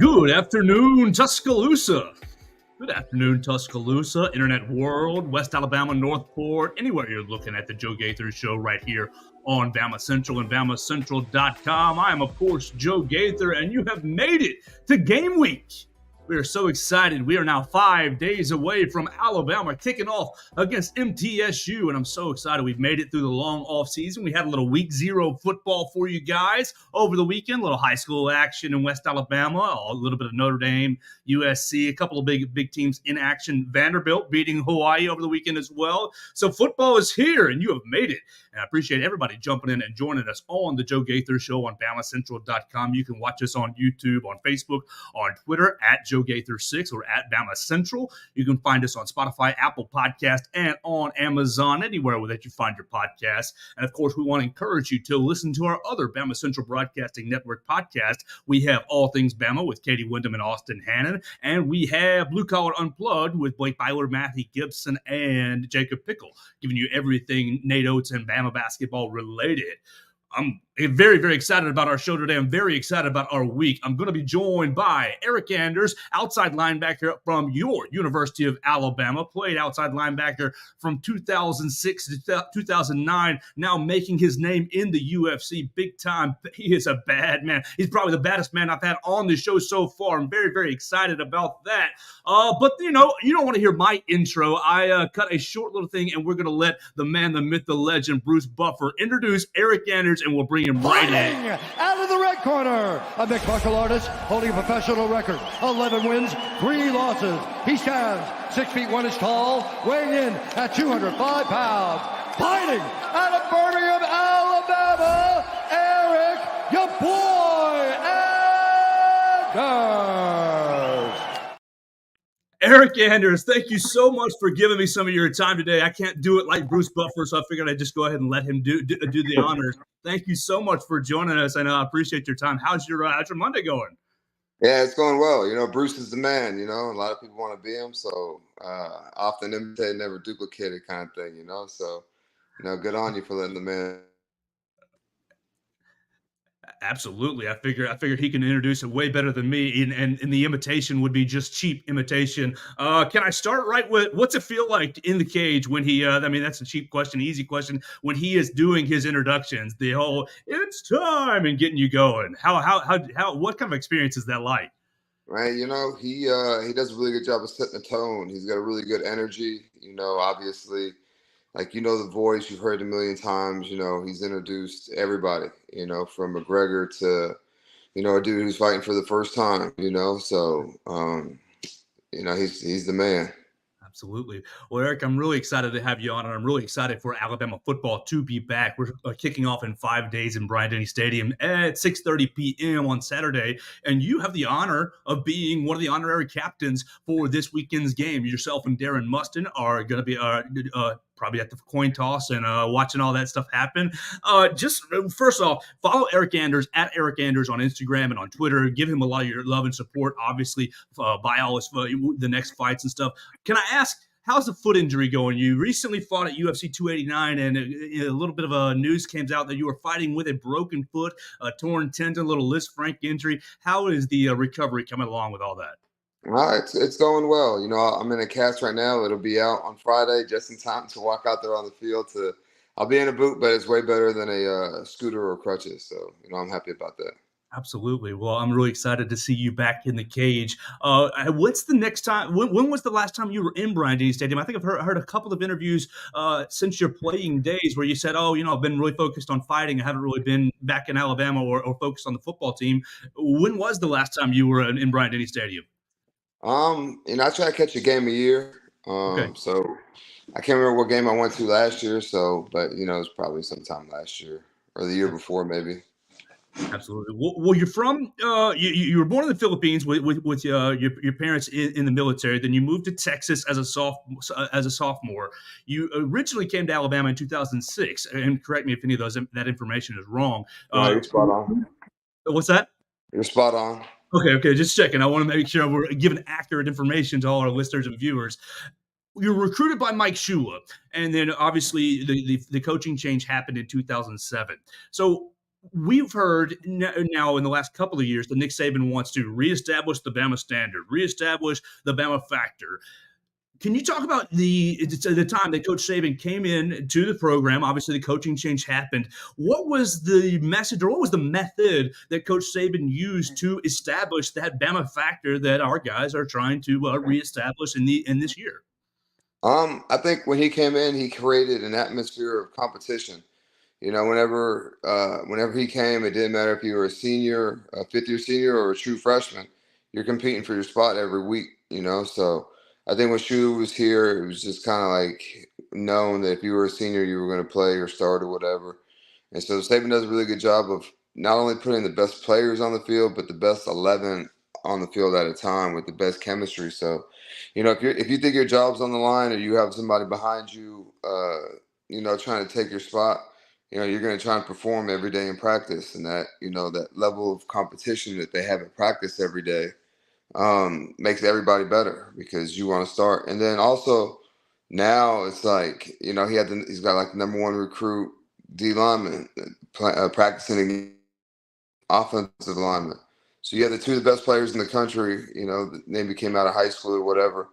Good afternoon, Tuscaloosa. Good afternoon, Tuscaloosa, Internet World, West Alabama, Northport, anywhere you're looking at the Joe Gaither Show right here on Bama Central and BamaCentral.com. I am, of course, Joe Gaither, and you have made it to game week. We are so excited. We are now 5 days away from Alabama kicking off against MTSU, and I'm so excited we've made it through the long off season. We had a little week 0 football for you guys over the weekend, a little high school action in West Alabama, a little bit of Notre Dame, USC, a couple of big teams in action. Vanderbilt beating Hawaii over the weekend as well. So football is here, and you have made it. And I appreciate everybody jumping in and joining us on the Joe Gaither Show on BamaCentral.com. You can watch us on YouTube, on Facebook, on Twitter at Joe Gaither 6 or at Bama Central. You can find us on Spotify, Apple Podcast, and on Amazon, anywhere that you find your podcast. And of course, we want to encourage you to listen to our other Bama Central Broadcasting Network podcast. We have All Things Bama with Katie Wyndham and Austin Hannon, and we have Blue Collar Unplugged with Blake Byler, Matthew Gibson, and Jacob Pickle, giving you everything Nate Oates and Bama basketball related. I'm very, very excited about our show today. I'm very excited about our week. I'm going to be joined by Eryk Anders, outside linebacker from your University of Alabama, played outside linebacker from 2006 to 2009, now making his name in the UFC big time. He is a bad man. He's probably the baddest man I've had on the show so far. I'm very, very excited about that. But, you don't want to hear my intro. I cut a short little thing, and we're going to let the man, the myth, the legend, Bruce Buffer, introduce Eryk Anders, and we'll bring him right in. Out of the red corner, a mixed martial artist holding a professional record, 11 wins, 3 losses. He stands 6 feet 1 inch tall, weighing in at 205 pounds. Fighting out of Birmingham, Alabama, Eryk, your boy, Anders. Eryk Anders, thank you so much for giving me some of your time today. I can't do it like Bruce Buffer, so I figured I'd just go ahead and let him do the honors. Thank you so much for joining us, and I appreciate your time. How's your Monday going? Yeah, it's going well. Bruce is the man, a lot of people want to be him, so often imitate, never duplicated kind of thing, so, good on you for letting the man. Absolutely. I figure he can introduce it way better than me, and the imitation would be just cheap imitation. Can I start right with what's it feel like in the cage when he, that's a cheap question, easy question, when he is doing his introductions, the whole, it's time, and getting you going. What kind of experience is that like? Right. He does a really good job of setting the tone. He's got a really good energy, obviously. The voice, you've heard it a million times, he's introduced everybody, from McGregor to, a dude who's fighting for the first time, so, he's the man. Absolutely. Well, Eryk, I'm really excited to have you on, and I'm really excited for Alabama football to be back. We're kicking off in 5 days in Bryant-Denny Stadium at 6:30 p.m. on Saturday, and you have the honor of being one of the honorary captains for this weekend's game. Yourself and Darren Mustin are going to be probably at the coin toss and watching all that stuff happen. Just first off, follow Eryk Anders at Eryk Anders on Instagram and on Twitter. Give him a lot of your love and support, obviously, buy all his the next fights and stuff. Can I ask, how's the foot injury going? You recently fought at UFC 289, and a little bit of news came out that you were fighting with a broken foot, a torn tendon, a little Liz Frank injury. How is the recovery coming along with all that? It's going well. I'm in a cast right now. It'll be out on Friday just in time to walk out there on the field. I'll be in a boot, but it's way better than a scooter or crutches. So, I'm happy about that. Absolutely. Well, I'm really excited to see you back in the cage. What's the next time? When was the last time you were in Bryant-Denny Stadium? I think I've heard a couple of interviews since your playing days where you said, I've been really focused on fighting. I haven't really been back in Alabama or focused on the football team. When was the last time you were in Bryant-Denny Stadium? I try to catch a game a year. Okay. So I can't remember what game I went to last year. But it's probably sometime last year or the year before, maybe. Absolutely. Well, you're from you were born in the Philippines with your parents in the military. Then you moved to Texas as a sophomore. You originally came to Alabama in 2006. And correct me if any of that information is wrong. You're spot on. What's that? You're spot on. Okay, just checking. I want to make sure we're giving accurate information to all our listeners and viewers. You're recruited by Mike Shula, and then obviously the coaching change happened in 2007. So we've heard now in the last couple of years that Nick Saban wants to reestablish the Bama standard, reestablish the Bama factor. Can you talk about the time that Coach Saban came in to the program? Obviously, the coaching change happened. What was the message, or what was the method that Coach Saban used to establish that Bama factor that our guys are trying to reestablish in this year? I think when he came in, he created an atmosphere of competition. Whenever he came, it didn't matter if you were a senior, a fifth-year senior, or a true freshman. You're competing for your spot every week. So I think when Shu was here, it was just kind of like known that if you were a senior, you were going to play or start or whatever. And so Saban does a really good job of not only putting the best players on the field, but the best 11 on the field at a time with the best chemistry. So, if you think your job's on the line or you have somebody behind you, trying to take your spot, you're going to try and perform every day in practice, and that level of competition that they have at practice every day makes everybody better because you want to start. And then also now it's like, he's got like the number one recruit D lineman practicing offensive lineman. So you have the two of the best players in the country, that maybe came out of high school or whatever,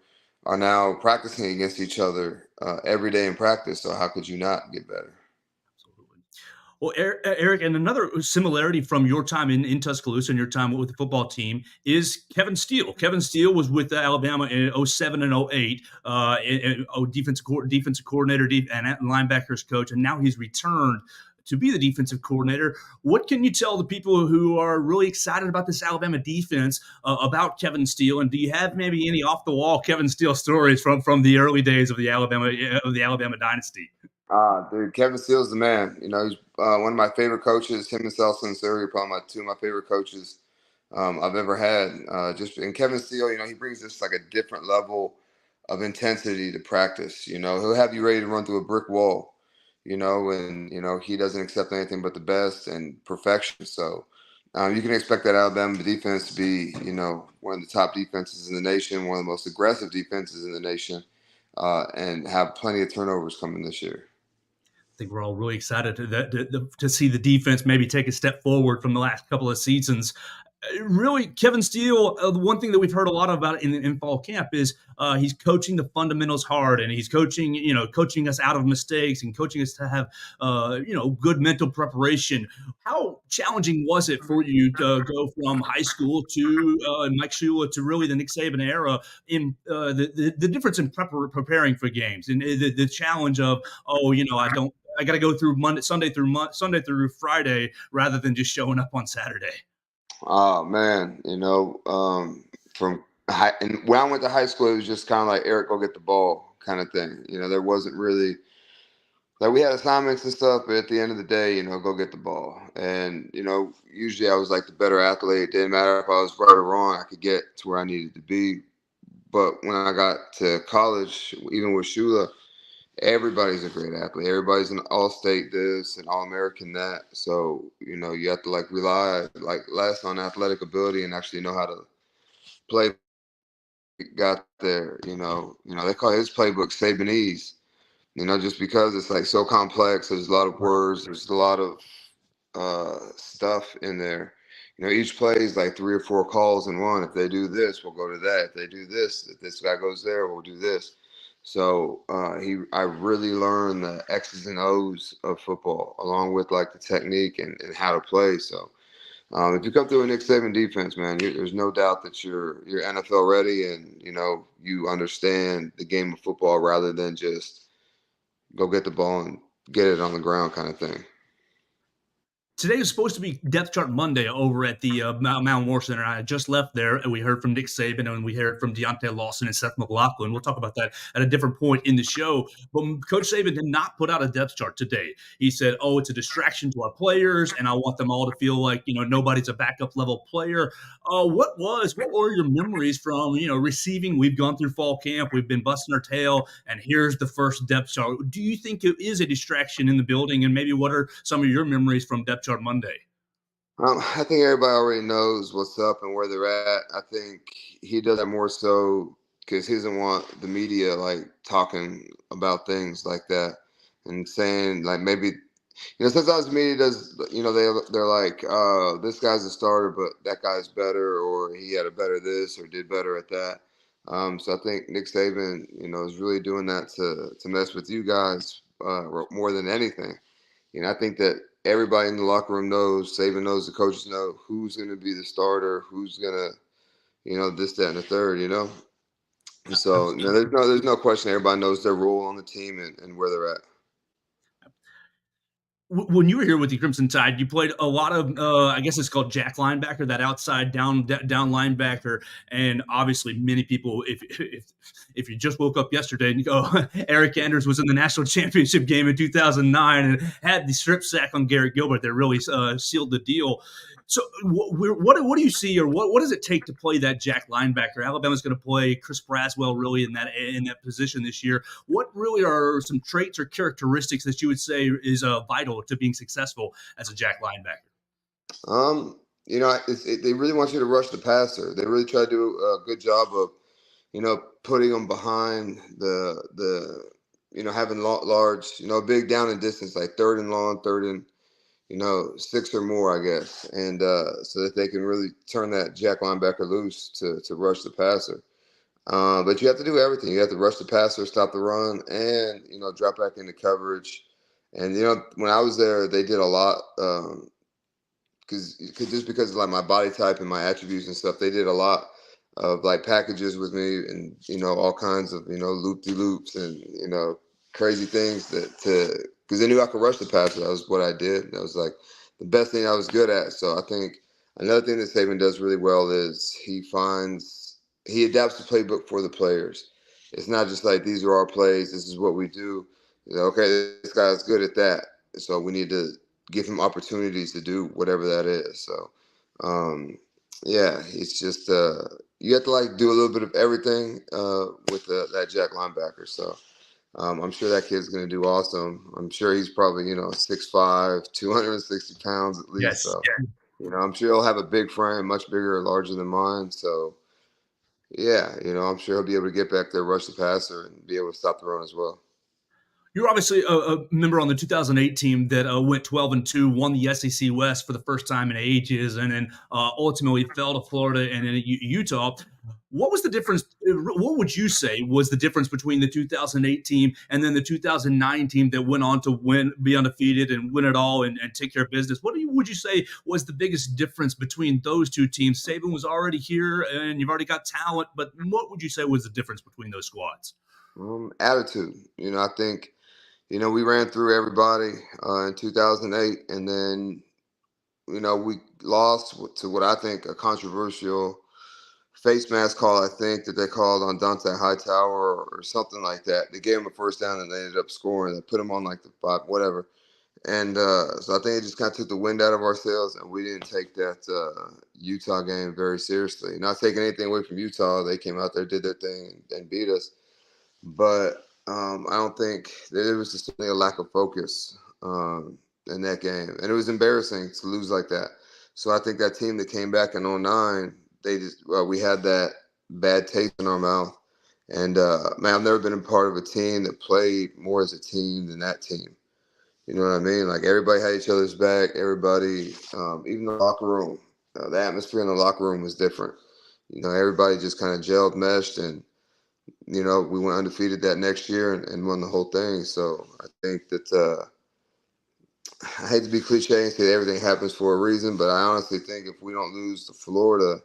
are now practicing against each other every day in practice. So how could you not get better? Well, Eryk, and another similarity from your time in Tuscaloosa and your time with the football team is Kevin Steele. Kevin Steele was with Alabama in 07 and 08, defensive coordinator and linebackers coach, and now he's returned to be the defensive coordinator. What can you tell the people who are really excited about this Alabama defense about Kevin Steele? And do you have maybe any off the wall Kevin Steele stories from the early days of the Alabama dynasty? Dude, Kevin Steele's the man. He's one of my favorite coaches. Him and Selson Suri are probably two of my favorite coaches I've ever had. And Kevin Steele, he brings this like a different level of intensity to practice. He'll have you ready to run through a brick wall. And he doesn't accept anything but the best and perfection. So you can expect that Alabama defense to be, one of the top defenses in the nation, one of the most aggressive defenses in the nation, and have plenty of turnovers coming this year. I think we're all really excited to see the defense maybe take a step forward from the last couple of seasons. Really, Kevin Steele, the one thing that we've heard a lot about in fall camp is he's coaching the fundamentals hard, and he's coaching us out of mistakes and coaching us to have, good mental preparation. How challenging was it for you to go from high school to Mike Shula to really the Nick Saban era in the difference in preparing for games and the challenge of, I got to go through Sunday through Friday rather than just showing up on Saturday. Oh man, from high, and when I went to high school, it was just kind of like Eryk, go get the ball kind of thing. There wasn't really like we had assignments and stuff, but at the end of the day, go get the ball. And usually I was like the better athlete. It didn't matter if I was right or wrong. I could get to where I needed to be. But when I got to college, even with Shula, everybody's a great athlete. Everybody's an all-state this and all-American that. So, you have to like rely like less on athletic ability and actually know how to play. Got there, they call his playbook Sabanese, just because it's like so complex. There's a lot of words. There's a lot of stuff in there. Each play is like 3 or 4 calls in one. If they do this, we'll go to that. If they do this, if this guy goes there, we'll do this. So I really learned the X's and O's of football, along with like the technique and how to play. So if you come through a Nick Saban defense, man, there's no doubt that you're NFL ready, and you understand the game of football rather than just go get the ball and get it on the ground kind of thing. Today is supposed to be Depth Chart Monday over at the Mount Moore Center. I just left there, and we heard from Nick Saban, and we heard from Deontay Lawson and Seth McLaughlin. We'll talk about that at a different point in the show. But Coach Saban did not put out a depth chart today. He said, it's a distraction to our players, and I want them all to feel like, nobody's a backup level player. What were your memories from, receiving? We've gone through fall camp. We've been busting our tail, and here's the first depth chart. Do you think it is a distraction in the building? And maybe what are some of your memories from depth chart Monday? I think everybody already knows what's up and where they're at. I think he does that more so because he doesn't want the media like talking about things like that and saying like maybe Sometimes the media does, they're like, this guy's a starter, but that guy's better, or he had a better this or did better at that. So I think Nick Saban, is really doing that to mess with you guys more than anything. I think that everybody in the locker room knows, Saban knows, the coaches know who's going to be the starter, who's going to, this, that, and the third, And so there's no question. Everybody knows their role on the team and where they're at. When you were here with the Crimson Tide, you played a lot of, I guess it's called jack linebacker, that outside down linebacker, and obviously many people, if you just woke up yesterday and you go, Eryk Anders was in the national championship game in 2009 and had the strip sack on Garrett Gilbert that really sealed the deal. So what do you see, or what does it take to play that jack linebacker? Alabama's going to play Chris Braswell really in that position this year. What really are some traits or characteristics that you would say is vital to being successful as a jack linebacker? They really want you to rush the passer. They really try to do a good job of, putting them behind having large, big down and distance, like third and long, third and, 6 or more, I guess. And so that they can really turn that jack linebacker loose to rush the passer. But you have to do everything. You have to rush the passer, stop the run, and, drop back into coverage. And, when I was there, they did a lot because of like my body type and my attributes and stuff. They did a lot of like packages with me and, all kinds of, loop-de-loops and, crazy things because they knew I could rush the passer. That was what I did. That was like the best thing I was good at. So I think another thing that Saban does really well is he adapts the playbook for the players. It's not just like, these are our plays, this is what we do. Okay, this guy's good at that, so we need to give him opportunities to do whatever that is. So, it's just you have to like do a little bit of everything with that jack linebacker. So I'm sure that kid's going to do awesome. I'm sure he's probably 6'5", 260 pounds at least. Yes. So I'm sure he'll have a big frame, much bigger or larger than mine. So yeah, I'm sure he'll be able to get back there, rush the passer, and be able to stop the run as well. You're obviously a member on the 2008 team that went 12-2, won the SEC West for the first time in ages, and then ultimately fell to Florida and then Utah. What was the difference? What would you say was the difference between the 2008 team and then the 2009 team that went on to be undefeated and win it all and take care of business? What would you say was the biggest difference between those two teams? Saban was already here and you've already got talent, but what would you say was the difference between those squads? Attitude. I think we ran through everybody in 2008, and then, we lost to what I think a controversial face mask call, I think, that they called on Dante Hightower or something like that. They gave him a first down, and they ended up scoring. They put him on like the 5, whatever. And so I think it just kind of took the wind out of our sails, and we didn't take that Utah game very seriously. Not taking anything away from Utah. They came out there, did their thing, and beat us. But I don't think there was just a lack of focus in that game. And it was embarrassing to lose like that. So I think that team that came back in 2009, we had that bad taste in our mouth. And, man, I've never been a part of a team that played more as a team than that team. You know what I mean? Like, everybody had each other's back. Everybody, even the locker room, the atmosphere in the locker room was different. Everybody just kind of gelled, meshed, and we went undefeated that next year and won the whole thing. So I think that I hate to be cliche and say that everything happens for a reason, but I honestly think if we don't lose to Florida,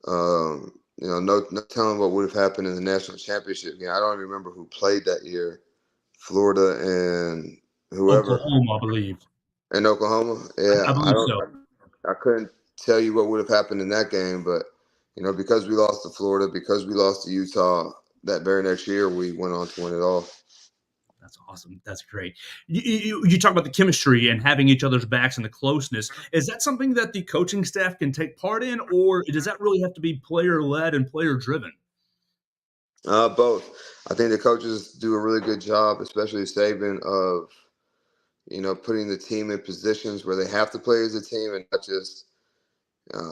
no telling what would have happened in the national championship game. I don't even remember who played that year, Florida and whoever. Oklahoma, I believe. In Oklahoma, yeah. I believe so. I couldn't tell you what would have happened in that game, but because we lost to Florida, because we lost to Utah, that very next year we went on to win it all. That's awesome. That's great. You talk about the chemistry and having each other's backs and the closeness. Is that something that the coaching staff can take part in, or does that really have to be player-led and player-driven? Both. I think the coaches do a really good job, especially Saban, of putting the team in positions where they have to play as a team and not just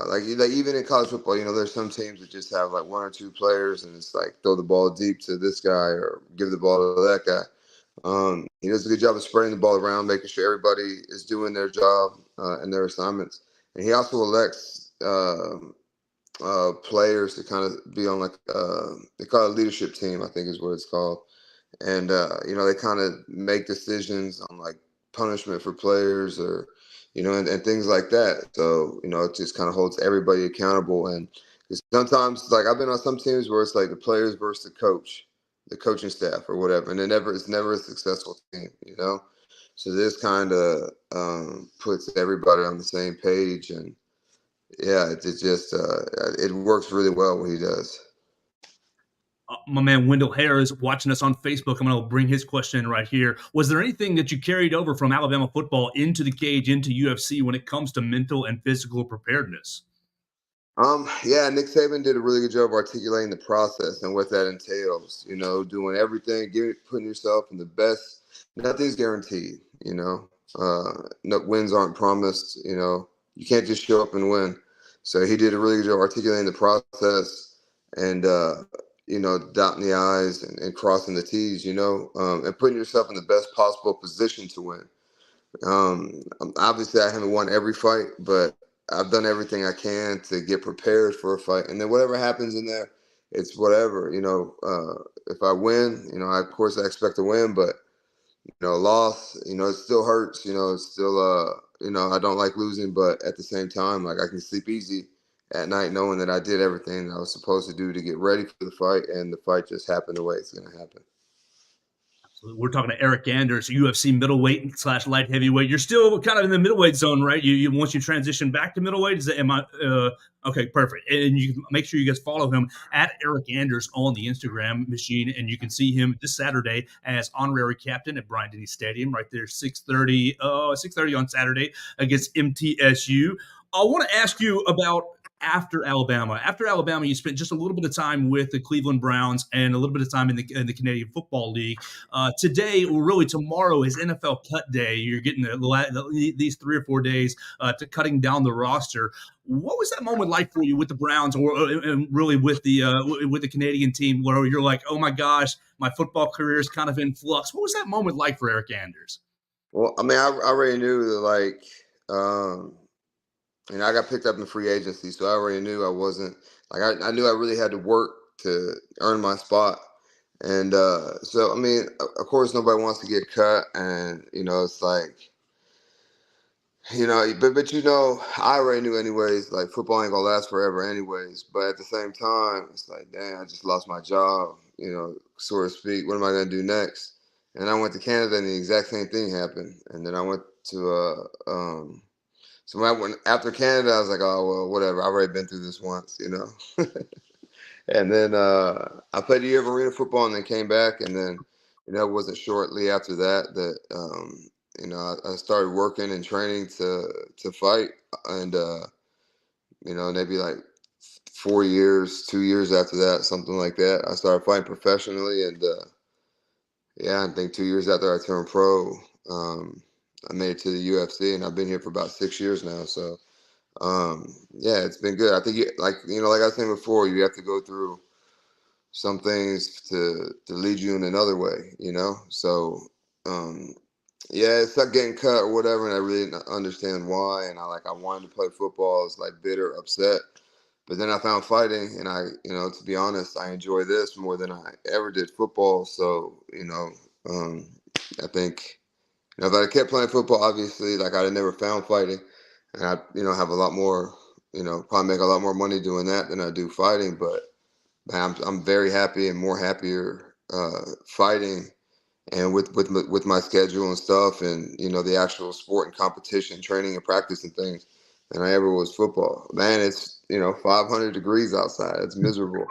like even in college football, there's some teams that just have like 1 or 2 players and it's like throw the ball deep to this guy or give the ball to that guy. He does a good job of spreading the ball around, making sure everybody is doing their job and their assignments. And he also elects players to kind of be on like they call it a leadership team, I think is what it's called. And they kind of make decisions on like punishment for players or and things like that. So it just kind of holds everybody accountable. And 'cause sometimes, like, I've been on some teams where it's like the players versus the coach, the coaching staff or whatever, and it's never a successful team. So this kind of puts everybody on the same page. And yeah, it just it works really well what he does. My man Wendell Harris watching us on Facebook. I'm going to bring his question in right here. Was there anything that you carried over from Alabama football into the cage, into UFC when it comes to mental and physical preparedness? Yeah, Nick Saban did a really good job articulating the process and what that entails. Doing everything, putting yourself in the best. Nothing's guaranteed. No wins aren't promised. You can't just show up and win. So he did a really good job articulating the process and dotting the I's and crossing the T's. And putting yourself in the best possible position to win. Obviously, I haven't won every fight, but I've done everything I can to get prepared for a fight. And then whatever happens in there, it's whatever. If I win, of course I expect to win, but loss, it still hurts. It's still I don't like losing, but at the same time, like, I can sleep easy at night knowing that I did everything that I was supposed to do to get ready for the fight, and the fight just happened the way it's going to happen. We're talking to Eryk Anders, UFC middleweight / light heavyweight. You're still kind of in the middleweight zone, right? You once you transition back to middleweight, okay, perfect. And you can make sure you guys follow him at Eryk Anders on the Instagram machine, and you can see him this Saturday as honorary captain at Bryant-Denny Stadium, right there, 6:30 on Saturday against MTSU. I want to ask you about after Alabama. After Alabama, you spent just a little bit of time with the Cleveland Browns and a little bit of time in the Canadian Football League. Today, or really tomorrow, is NFL cut day. You're getting these 3 or 4 days to cutting down the roster. What was that moment like for you with the Browns, or and really with the Canadian team, where you're like, oh my gosh, my football career is kind of in flux? What was that moment like for Eryk Anders? Well, I mean, I already knew that, like, I got picked up in free agency, so I already knew I wasn't like I knew I really had to work to earn my spot. And so, I mean, of course, nobody wants to get cut, and it's like, but I already knew anyways. Like, football ain't gonna last forever, anyways. But at the same time, it's like, damn, I just lost my job, so to speak. What am I gonna do next? And I went to Canada, and the exact same thing happened. And then I went to so when I went after Canada, I was like, oh well, whatever. I've already been through this once. And then I played a year of arena football, and then came back, and then it wasn't shortly after that I started working and training to fight, and maybe like 4 years, 2 years after that, something like that, I started fighting professionally, and yeah, I think 2 years after I turned pro, I made it to the UFC, and I've been here for about 6 years now. So yeah, it's been good. I think like I was saying before, you have to go through some things to lead you in another way, So yeah, it's like getting cut or whatever, and I really didn't understand why. And I wanted to play football. I was like bitter, upset. But then I found fighting, and to be honest, I enjoy this more than I ever did football. So, I think, if I kept playing football, obviously, like, I'd have never found fighting, and I, have a lot more, probably make a lot more money doing that than I do fighting. But man, I'm very happy and more happier fighting, and with my schedule and stuff, and the actual sport and competition, training and practice and things, than I ever was football. Man, it's 500 degrees outside. It's miserable.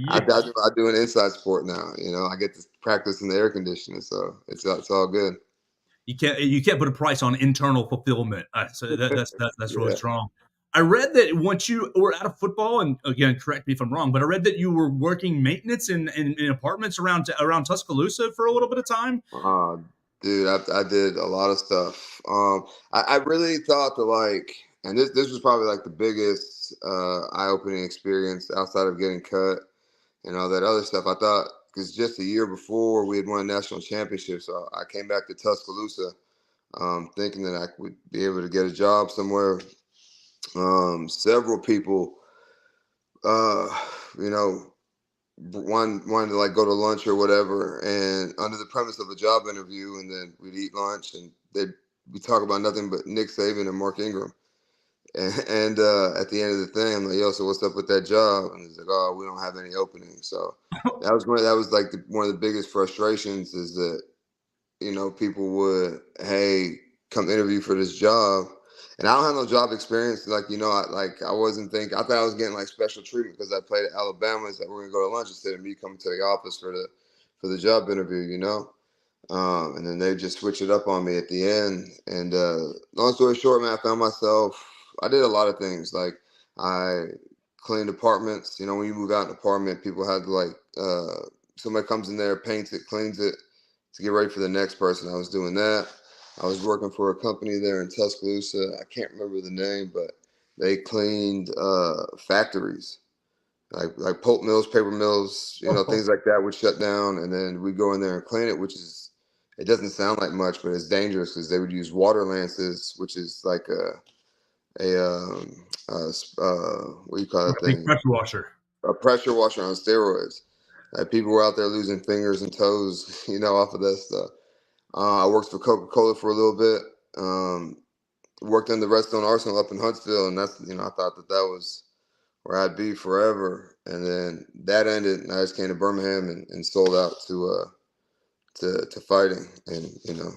I, Yeah. I do an inside sport now. I get to practice in the air conditioning, so it's all good. You can't put a price on internal fulfillment. So that's really Yeah. strong. I read that once you were out of football, and again, correct me if I'm wrong, but I read that you were working maintenance in apartments around Tuscaloosa for a little bit of time. Uh, Dude, I did a lot of stuff. I really thought that, like, and this was probably like the biggest eye-opening experience outside of getting cut and all that other stuff. I thought, because just a year before we had won a national championship. So I came back to Tuscaloosa thinking that I would be able to get a job somewhere. Several people, you know, wanted to like go to lunch or whatever, and under the premise of a job interview, and then we'd eat lunch, and we talk about nothing but Nick Saban and Mark Ingram. And at the end of the thing, I'm like, yo, so what's up with that job? And he's like, oh, we don't have any openings. So that was like one of the biggest frustrations is that, you know, people would, hey, come interview for this job. And I don't have no job experience. Like, you know, I wasn't thinking, I thought I was getting like special treatment because I played at Alabama. It's like, we're going to go to lunch instead of me coming to the office for the job interview, you know? And then they just switch it up on me at the end. And long story short, man, I did a lot of things. Like I cleaned apartments. You know, when you move out an apartment, people had to like, somebody comes in there, paints it, cleans it to get ready for the next person. I was doing that. I was working for a company there in Tuscaloosa. I can't remember the name, but they cleaned factories. Like pulp mills, paper mills, you know, things like that would shut down, and then we go in there and clean it, which is, it doesn't sound like much, but it's dangerous because they would use water lances, which is like what do you call that thing? Pressure washer. A pressure washer on steroids. People were out there losing fingers and toes, you know, off of that stuff. I worked for Coca-Cola for a little bit. Worked in the Redstone Arsenal up in Huntsville, and that's, you know, I thought that was where I'd be forever. And then that ended, and I just came to Birmingham and sold out to fighting. And, you know,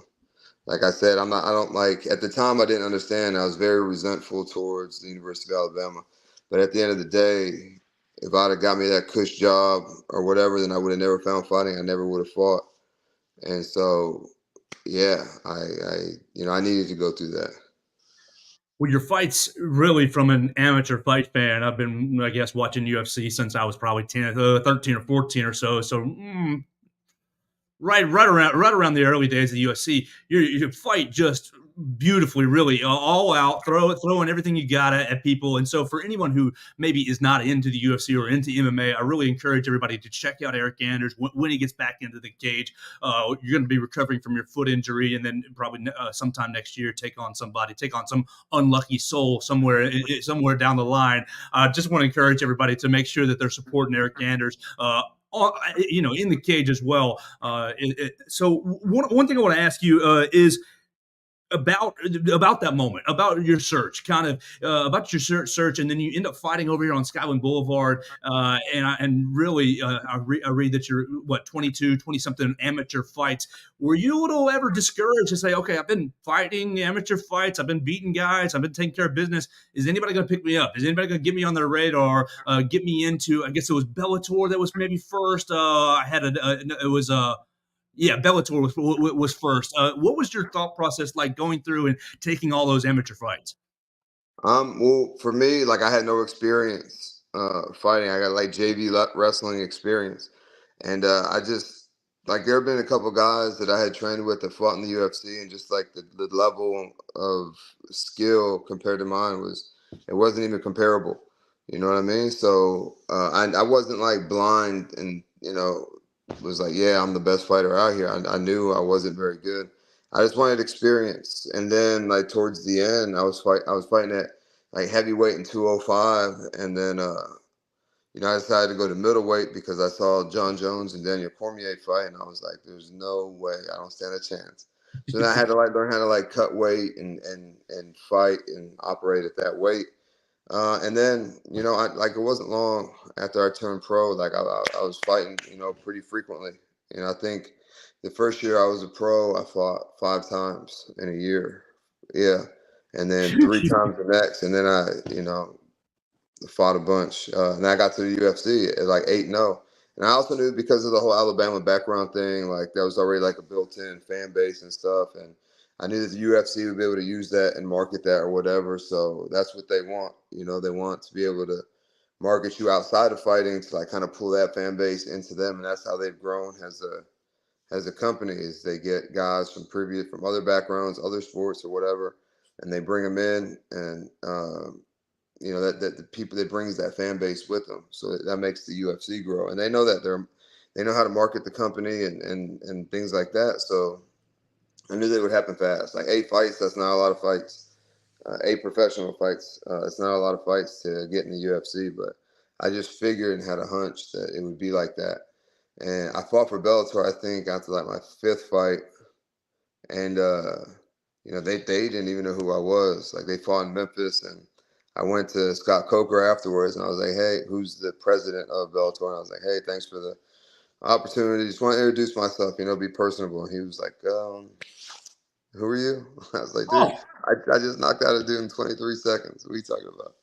like I said, I don't like, at the time I didn't understand. I was very resentful towards the University of Alabama. But at the end of the day, if I'd have got me that cush job or whatever, then I would have never found fighting. I never would have fought. And so, yeah, I needed to go through that. Well, your fights really from an amateur fight fan. I've been, I guess, watching UFC since I was probably 13 or 14 or so. So right around the early days of the UFC, you fight just beautifully, really all out, throwing everything you got at people. And so for anyone who maybe is not into the UFC or into MMA, I really encourage everybody to check out Eryk Anders when he gets back into the cage. You're going to be recovering from your foot injury, and then probably sometime next year take on some unlucky soul somewhere down the line. Just want to encourage everybody to make sure that they're supporting Eryk Anders. In the cage as well. So one thing I want to ask you is about that moment, about your search, about your search, and then you end up fighting over here on Skyland Boulevard, and really, I read that you're 22, 20-something amateur fights. Were you a little ever discouraged to say, okay, I've been fighting amateur fights, I've been beating guys, I've been taking care of business. Is anybody going to pick me up? Is anybody going to get me on their radar? Get me into? I guess it was Bellator that was maybe first. Bellator was first. What was your thought process like going through and taking all those amateur fights? Well, for me, like I had no experience fighting. I got like JV wrestling experience, and I just like there have been a couple guys that I had trained with that fought in the UFC, and just like the level of skill compared to mine it wasn't even comparable. You know what I mean? So I wasn't like blind and, you know, was like, yeah, I'm the best fighter out here. I knew I wasn't very good. I just wanted experience. And then like towards the end, I was fighting at like heavyweight in 205, and then I decided to go to middleweight because I saw John Jones and Daniel Cormier fight, and I was like, there's no way, I don't stand a chance. So then I had to like learn how to like cut weight and fight and operate at that weight. And then, you know, it wasn't long after I turned pro, like I was fighting, you know, pretty frequently. You know, I think the first year I was a pro, I fought 5 times in a year. Yeah. And then 3 times the next. And then I, you know, fought a bunch. And I got to the UFC at like 8-0. And I also knew because of the whole Alabama background thing, like there was already like a built-in fan base and stuff. And I knew that the UFC would be able to use that and market that or whatever. So that's what they want. You know, they want to be able to market you outside of fighting to like kind of pull that fan base into them. And that's how they've grown as a company, is they get guys from other backgrounds, other sports or whatever, and they bring them in, and you know, that the people that brings that fan base with them. So that makes the UFC grow. And they know that they know how to market the company and things like that. So I knew they would happen fast. Like 8 fights, that's not a lot of fights. 8 professional fights, it's not a lot of fights to get in the UFC, but I just figured and had a hunch that it would be like that. And I fought for Bellator, I think, after like my 5th fight. And, they didn't even know who I was. Like, they fought in Memphis, and I went to Scott Coker afterwards, and I was like, hey, who's the president of Bellator? And I was like, hey, thanks for the opportunity. Just want to introduce myself, be personable. And he was like, who are you? I was like, dude, Oh, I just knocked out a dude in 23 seconds. What are you talking about?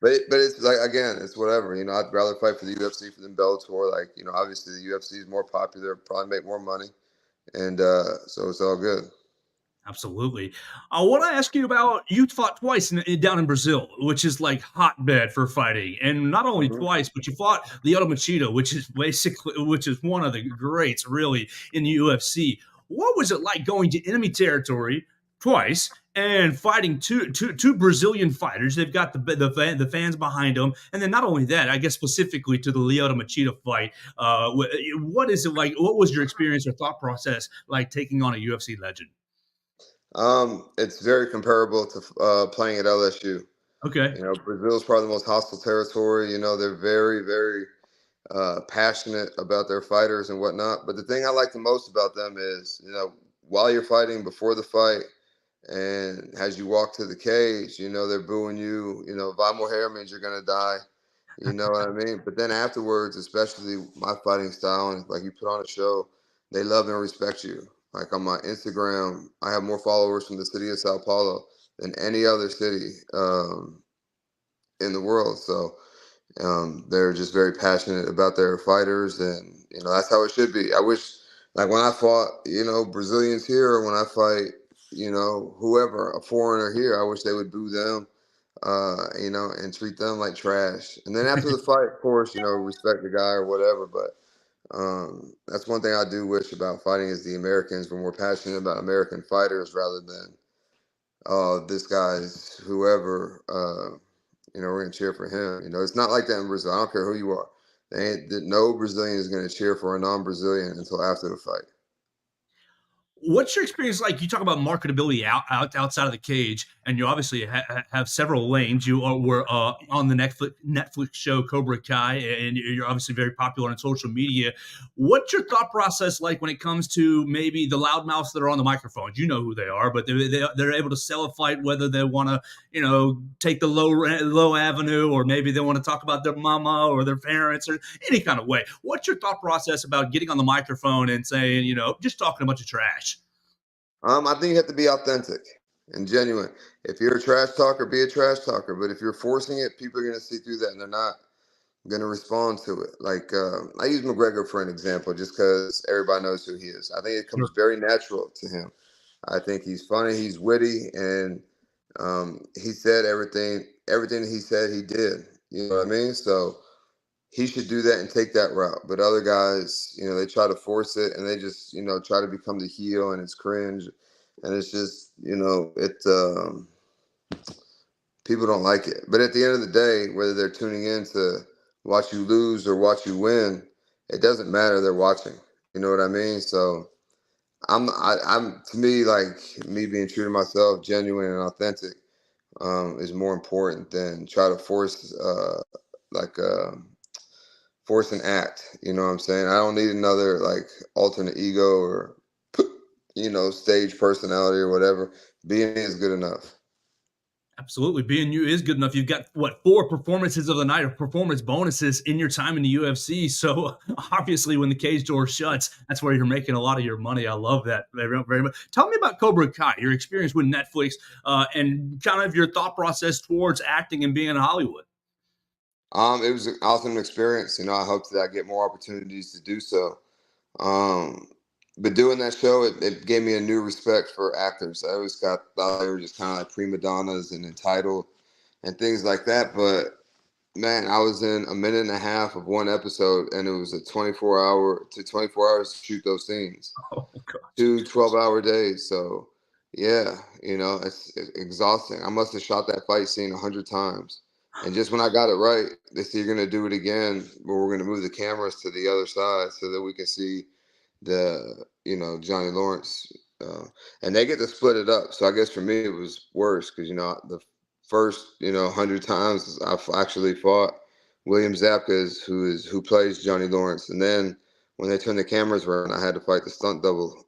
But it's like, again, it's whatever. I'd rather fight for the UFC than Bellator. Like, obviously the UFC is more popular, probably make more money. And so it's all good. absolutely. I want to ask you about you fought twice down in Brazil, which is like hotbed for fighting, and not only Mm-hmm. twice, but you fought Lyoto Machida, which is one of the greats really in the UFC. What was it like going to enemy territory twice and fighting two Brazilian fighters? They've got the fans behind them, and then not only that, I guess specifically to the Lyoto Machida fight. What is it like? What was your experience or thought process like taking on a UFC legend? It's very comparable to playing at LSU. Okay. Brazil is probably the most hostile territory. They're very, very passionate about their fighters and whatnot. But the thing I like the most about them is, while you're fighting, before the fight, and as you walk to the cage, they're booing you. Vai morrer means you're gonna die. You know what I mean? But then afterwards, especially my fighting style, and like you put on a show, they love and respect you. Like on my Instagram, I have more followers from the city of Sao Paulo than any other city in the world. So they're just very passionate about their fighters, and that's how it should be. I wish, like when I fought, Brazilians here, or when I fight, whoever, a foreigner here, I wish they would boo them, and treat them like trash. And then after the fight, of course, respect the guy or whatever. But that's one thing I do wish about fighting is the Americans were more passionate about American fighters rather than, this guy's whoever. We're gonna cheer for him. It's not like that in Brazil. I don't care who you are. No Brazilian is gonna cheer for a non-Brazilian until after the fight. What's your experience like? You talk about marketability outside of the cage, and you obviously have several lanes. Were on the Netflix show Cobra Kai, and you're obviously very popular on social media. What's your thought process like when it comes to maybe the loudmouths that are on the microphones? You know who they are, but they're able to sell a fight whether they want to, take the low avenue, or maybe they want to talk about their mama or their parents or any kind of way. What's your thought process about getting on the microphone and saying, just talking a bunch of trash? I think you have to be authentic and genuine. If you're a trash talker, be a trash talker. But if you're forcing it, people are going to see through that, and they're not going to respond to it. Like I use McGregor for an example, just because everybody knows who he is. I think it comes very natural to him. I think he's funny, he's witty, and he said everything. Everything he said, he did. You know what I mean? So he should do that and take that route. But other guys, they try to force it, and they just, try to become the heel, and it's cringe, and it's just, people don't like it. But at the end of the day, whether they're tuning in to watch you lose or watch you win, it doesn't matter. They're watching. You know what I mean? So I'm to me, like, me being true to myself, genuine and authentic, is more important than try to force like. Force an act. You know what I'm saying? I don't need another like alternate ego or stage personality or whatever. Being me is good enough. Absolutely. Being you is good enough. You've got what, 4 performances of the night or performance bonuses in your time in the UFC. So obviously when the cage door shuts, that's where you're making a lot of your money. I love that very, very much. Tell me about Cobra Kai, your experience with Netflix, and kind of your thought process towards acting and being in Hollywood. It was an awesome experience. I hope that I get more opportunities to do so. Um, but doing that show, it gave me a new respect for actors. I always thought they were just kind of like prima donnas and entitled and things like that. But man, I was in a minute and a half of one episode, and it was a 24 hours to shoot those scenes. Oh, God. 2 12-hour days. So yeah, it's exhausting. I must have shot that fight scene 100 times. And just when I got it right, they say you're going to do it again, but we're going to move the cameras to the other side so that we can see Johnny Lawrence. And they get to split it up. So I guess for me, it was worse because, the first, 100 times I've actually fought William Zapka, who plays Johnny Lawrence. And then when they turned the cameras around, I had to fight the stunt double.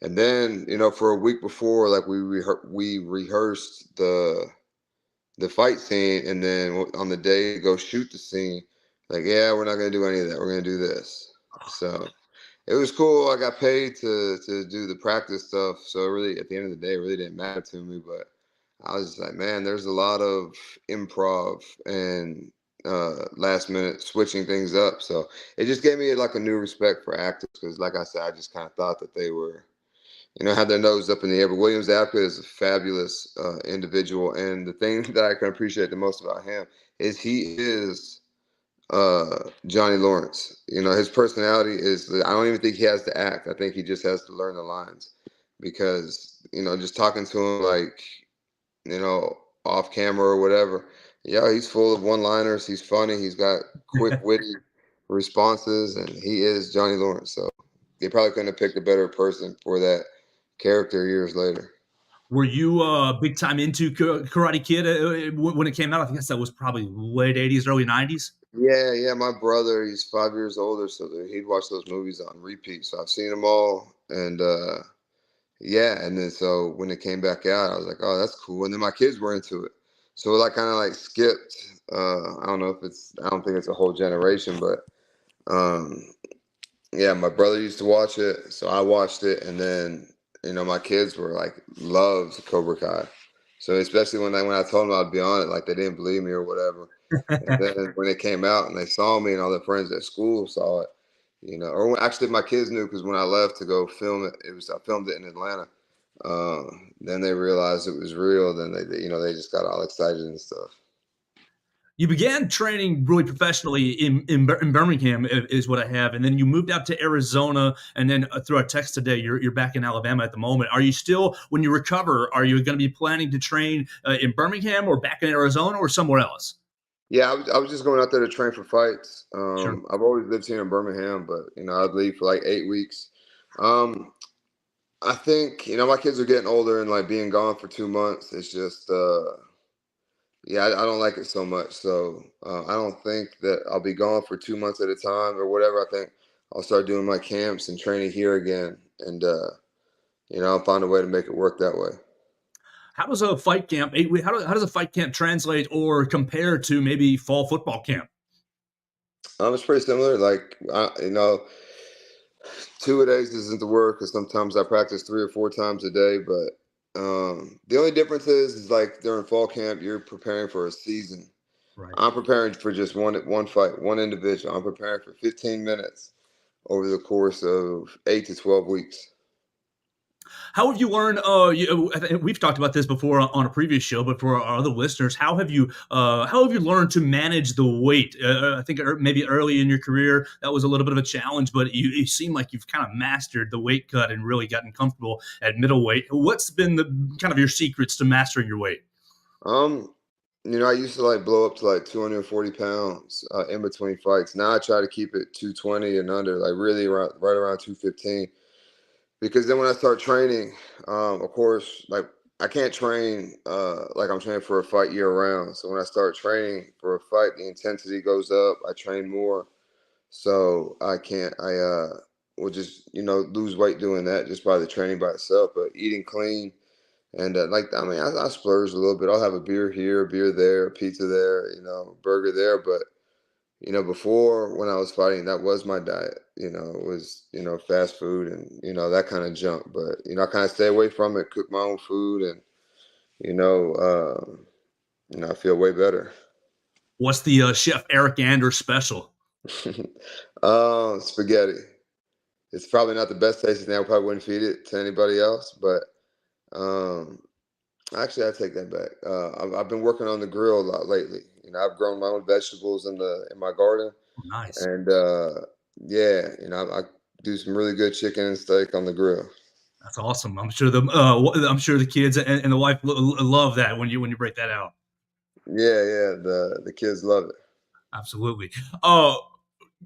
And then, for a week before, like we rehearsed the fight scene, and then on the day to go shoot the scene, like, yeah, we're not going to do any of that. We're going to do this. So it was cool. I got paid to do the practice stuff. So really, at the end of the day, it really didn't matter to me. But I was just like, man, there's a lot of improv and last minute switching things up. So it just gave me like a new respect for actors because, like I said, I just kind of thought that they were, had their nose up in the air. But William Zapka is a fabulous individual. And the thing that I can appreciate the most about him is he is Johnny Lawrence. His personality is, I don't even think he has to act. I think he just has to learn the lines because, just talking to him like, off camera or whatever. Yeah, he's full of one-liners. He's funny. He's got quick, witty responses, and he is Johnny Lawrence. So they probably couldn't have picked a better person for that character years later. Were you big time into Karate Kid when it came out? I guess that was probably late 80s, early 90s. Yeah. My brother, he's 5 years older, so he'd watch those movies on repeat. So I've seen them all, and yeah. And then so when it came back out, I was like, oh, that's cool. And then my kids were into it, so it kind of skipped. I don't think it's a whole generation, but yeah, my brother used to watch it, so I watched it, and then my kids were loved Cobra Kai. So especially when I told them I'd be on it, they didn't believe me or whatever. And then when it came out and they saw me and all their friends at school saw it, actually my kids knew because when I left to go film it, I filmed it in Atlanta. Then they realized it was real. Then they just got all excited and stuff. You began training really professionally in Birmingham, is what I have, and then you moved out to Arizona, and then through our text today, you're back in Alabama at the moment. Are you still, when you recover, are you going to be planning to train in Birmingham or back in Arizona or somewhere else? Yeah, I was just going out there to train for fights. Sure. I've always lived here in Birmingham, but I'd leave for 8 weeks. I think my kids are getting older and being gone for 2 months. It's just yeah, I don't like it so much. So I don't think that I'll be gone for 2 months at a time or whatever. I think I'll start doing my camps and training here again, and I'll find a way to make it work that way. How does a fight camp, how does a fight camp translate or compare to maybe fall football camp? It's pretty similar. 2 days isn't the word because sometimes I practice 3 or 4 times a day. But the only difference is during fall camp, you're preparing for a season. Right. I'm preparing for just one fight, one individual. I'm preparing for 15 minutes over the course of 8 to 12 weeks. How have you learned? We've talked about this before on a previous show, but for our other listeners, how have you learned to manage the weight? I think maybe early in your career that was a little bit of a challenge, but you seem like you've kind of mastered the weight cut and really gotten comfortable at middleweight. What's been the kind of your secrets to mastering your weight? I used to blow up to 240 pounds in between fights. Now I try to keep it 220 and under, really right around 215. Because then when I start training, of course, I can't train like I'm training for a fight year round. So when I start training for a fight, the intensity goes up. I train more. So I will just, lose weight doing that just by the training by itself. But eating clean and I splurge a little bit. I'll have a beer here, a beer there, a pizza there, burger there. But before when I was fighting, that was my diet. It was, fast food and, that kind of junk. But, I kind of stay away from it, cook my own food and, I feel way better. What's the Chef Eryk Anders special? Spaghetti. It's probably not the best tasting thing. I probably wouldn't feed it to anybody else, but actually I take that back. I've been working on the grill a lot lately. I've grown my own vegetables in my garden. Oh, nice. And yeah, I do some really good chicken and steak on the grill. That's awesome. I'm sure the kids and the wife love that when you break that out. Yeah. The kids love it. Absolutely.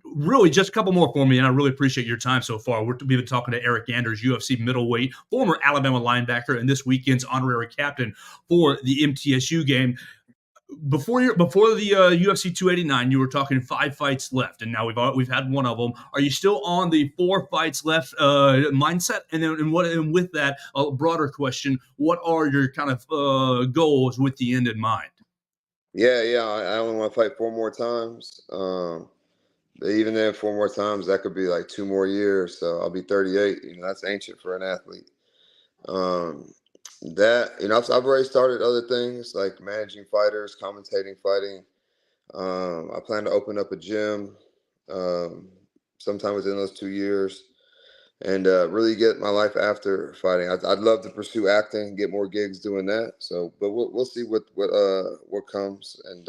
Really, just a couple more for me, and I really appreciate your time so far. We've been talking to Eryk Anders, UFC middleweight, former Alabama linebacker, and this weekend's honorary captain for the MTSU game. Before the UFC 289, you were talking 5 fights left, and now we've had one of them. Are you still on the 4 fights left mindset? And with that, a broader question: what are your kind of goals with the end in mind? Yeah. I only want to fight 4 more times. But even then, 4 more times, that could be like 2 more years. So I'll be 38. That's ancient for an athlete. Um, I've already started other things like managing fighters, commentating fighting. I plan to open up a gym sometime within those 2 years and really get my life after fighting. I'd love to pursue acting, get more gigs doing that. So, but we'll see what comes. And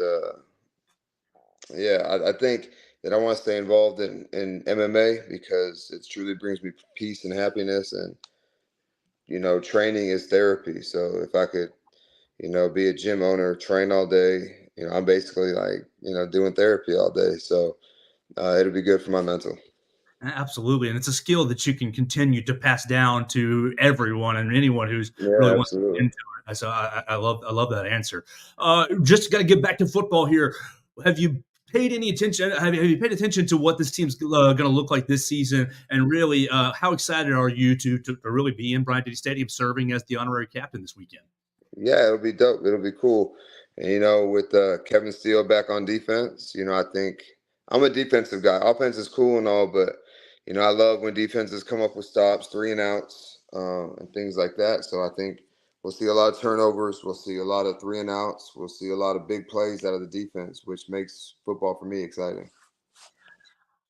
I think that I want to stay involved in MMA because it truly brings me peace and happiness. And training is therapy. So if I could, be a gym owner, train all day, I'm basically like, doing therapy all day. So it'll be good for my mental. Absolutely, and it's a skill that you can continue to pass down to everyone and anyone who's really Yeah, wants to get absolutely. into it. So I love that answer. Just got to get back to football here. Have you paid any attention? Have you paid attention to what this team's going to look like this season? And really, how excited are you to really be in Bryant Denny Stadium serving as the honorary captain this weekend? Yeah, it'll be dope. It'll be cool. And with Kevin Steele back on defense, I think I'm a defensive guy. Offense is cool and all, but I love when defenses come up with stops, 3 and outs, and things like that. So I think we'll see a lot of turnovers. We'll see a lot of 3 and outs. We'll see a lot of big plays out of the defense, which makes football for me exciting.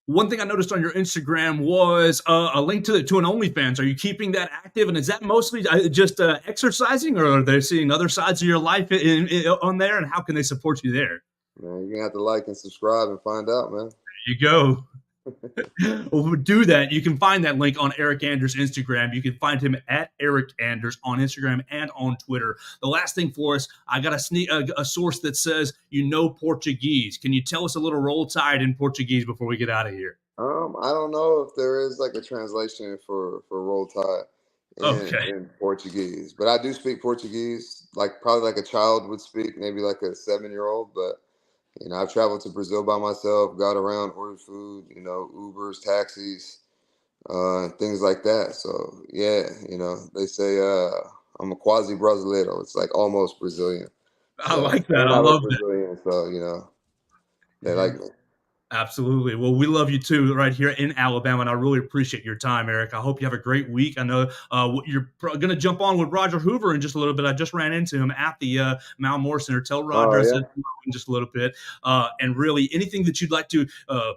One thing I noticed on your Instagram was a link to an OnlyFans. Are you keeping that active? And is that mostly just exercising, or are they seeing other sides of your life on there? And how can they support you there? Man, you're gonna have to like and subscribe and find out, man. There you go. Well, do that. You can find that link on Eryk Anders' Instagram. You can find him at Eryk Anders on Instagram and on Twitter. The last thing for us, I got a source that says Portuguese. Can you tell us a little roll tide in Portuguese before we get out of here? I don't know if there is like a translation for roll tide Okay. in Portuguese, but I do speak Portuguese, like probably like a child would speak, maybe like a 7-year-old. But I've traveled to Brazil by myself, got around, ordered food, Ubers, taxis, things like that. So yeah, they say I'm a quasi Brasileiro. It's like almost Brazilian. I So like that. and I I look love that. Brazilian, so they like me. Absolutely. Well, we love you too, right here in Alabama, and I really appreciate your time, Eryk. I hope you have a great week. I know you're going to jump on with Roger Hoover in just a little bit. I just ran into him at the Mal Moore Center. Tell Oh Roger I said yeah. hello in just a little bit. And really, anything that you'd like to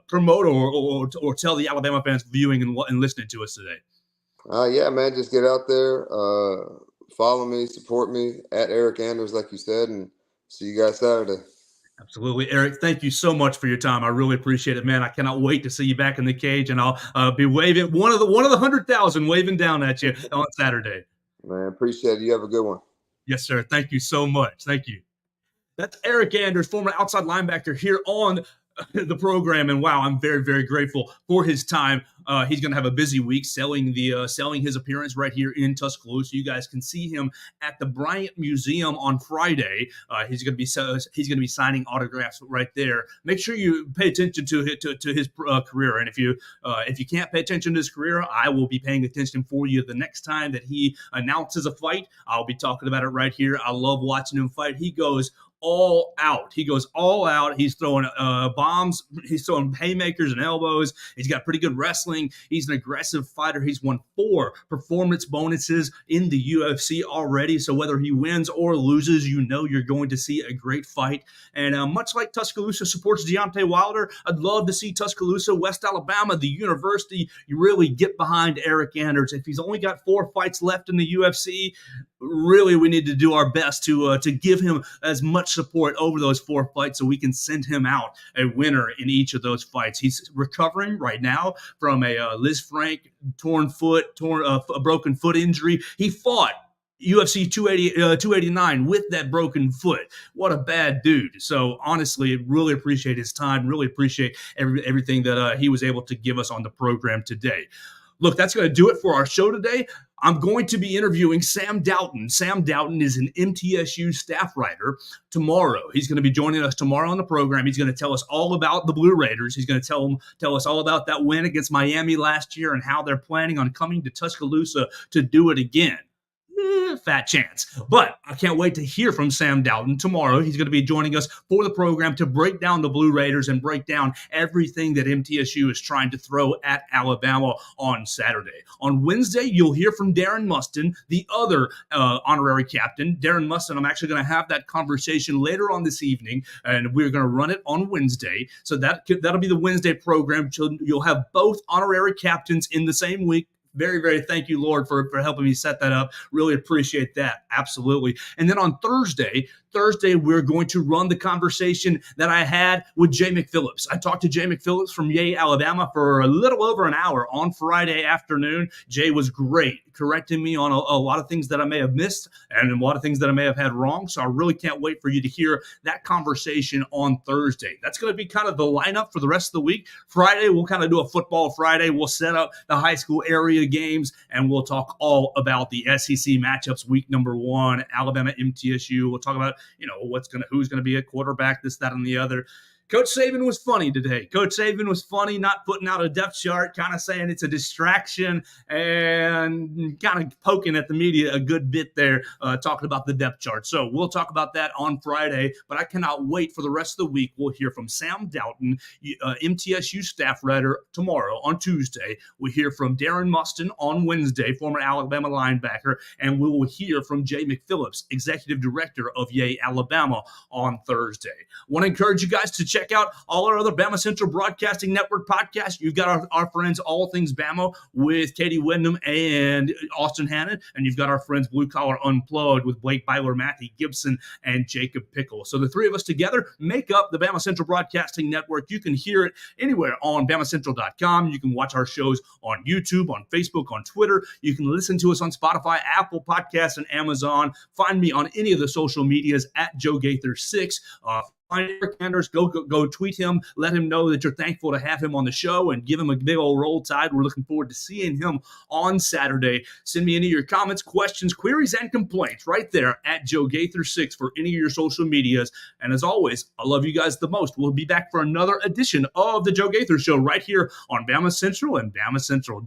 promote or tell the Alabama fans viewing and listening to us today. Yeah, man, just get out there, follow me, support me at Eryk Anders, like you said, and see you guys Saturday. Absolutely, Eryk. Thank you so much for your time. I really appreciate it, man. I cannot wait to see you back in the cage, and I'll be waving one of the 100,000 waving down at you on Saturday. Man, appreciate it. You have a good one. Yes, sir. Thank you so much. Thank you. That's Eryk Anders, former outside linebacker here on the program. And wow, I'm very, very grateful for his time. He's going to have a busy week selling his appearance right here in Tuscaloosa. You guys can see him at the Bryant Museum on Friday. He's going to be signing autographs right there. Make sure you pay attention to his career. And if you can't pay attention to his career, I will be paying attention for you the next time that he announces a fight. I'll be talking about it right here. I love watching him fight. He goes all out. He goes all out. He's throwing bombs. He's throwing haymakers and elbows. He's got pretty good wrestling. He's an aggressive fighter. He's won 4 performance bonuses in the UFC already. So whether he wins or loses, you're going to see a great fight. And much like Tuscaloosa supports Deontay Wilder, I'd love to see Tuscaloosa, West Alabama, the university, you really get behind Eryk Anders. If he's only got 4 fights left in the UFC, really we need to do our best to give him as much support over those 4 fights so we can send him out a winner in each of those fights. He's recovering right now from a Liz Frank a broken foot injury. He fought UFC 289 with that broken foot. What a bad dude. So honestly, really appreciate his time. Really appreciate everything that he was able to give us on the program today. Look, that's going to do it for our show today. I'm going to be interviewing Sam Doughton. Sam Doughton is an MTSU staff writer tomorrow. He's going to be joining us tomorrow on the program. He's going to tell us all about the Blue Raiders. He's going to tell us all about that win against Miami last year and how they're planning on coming to Tuscaloosa to do it again. Fat chance. But I can't wait to hear from Sam Doughton tomorrow. He's going to be joining us for the program to break down the Blue Raiders and break down everything that MTSU is trying to throw at Alabama on Saturday. On Wednesday, you'll hear from Darren Mustin, the other honorary captain. Darren Mustin, I'm actually going to have that conversation later on this evening, and we're going to run it on Wednesday. So that'll be the Wednesday program. You'll have both honorary captains in the same week. Very, very thank you, Lord, for helping me set that up. Really appreciate that. Absolutely. And then on Thursday, we're going to run the conversation that I had with Jay McPhillips. I talked to Jay McPhillips from Yay, Alabama for a little over an hour on Friday afternoon. Jay was great, correcting me on a lot of things that I may have missed and a lot of things that I may have had wrong. So I really can't wait for you to hear that conversation on Thursday. That's going to be kind of the lineup for the rest of the week. Friday, we'll kind of do a football Friday. We'll set up the high school area games, and we'll talk all about the SEC matchups week number 1, Alabama MTSU. We'll talk about who's going to be a quarterback, this, that, and the other. Coach Saban was funny today. Coach Saban was funny, not putting out a depth chart, kind of saying it's a distraction and kind of poking at the media a good bit there, talking about the depth chart. So we'll talk about that on Friday, but I cannot wait for the rest of the week. We'll hear from Sam Doughton, MTSU staff writer, tomorrow on Tuesday. We'll hear from Darren Mustin on Wednesday, former Alabama linebacker, and we will hear from Jay McPhillips, executive director of Yay, Alabama, on Thursday. Want to encourage you guys to check out all our other Bama Central Broadcasting Network podcasts. You've got our friends All Things Bama with Katie Wyndham and Austin Hannon, and you've got our friends Blue Collar Unplugged with Blake Byler, Matthew Gibson, and Jacob Pickle. So the three of us together make up the Bama Central Broadcasting Network. You can hear it anywhere on BamaCentral.com. You can watch our shows on YouTube, on Facebook, on Twitter. You can listen to us on Spotify, Apple Podcasts, and Amazon. Find me on any of the social medias at Joe Gaither 6. Find Eryk Anders, go tweet him, let him know that you're thankful to have him on the show, and give him a big old roll tide. We're looking forward to seeing him on Saturday. Send me any of your comments, questions, queries, and complaints right there at Joe Gaither 6 for any of your social medias. And as always, I love you guys the most. We'll be back for another edition of the Joe Gaither Show right here on Bama Central and BamaCentral.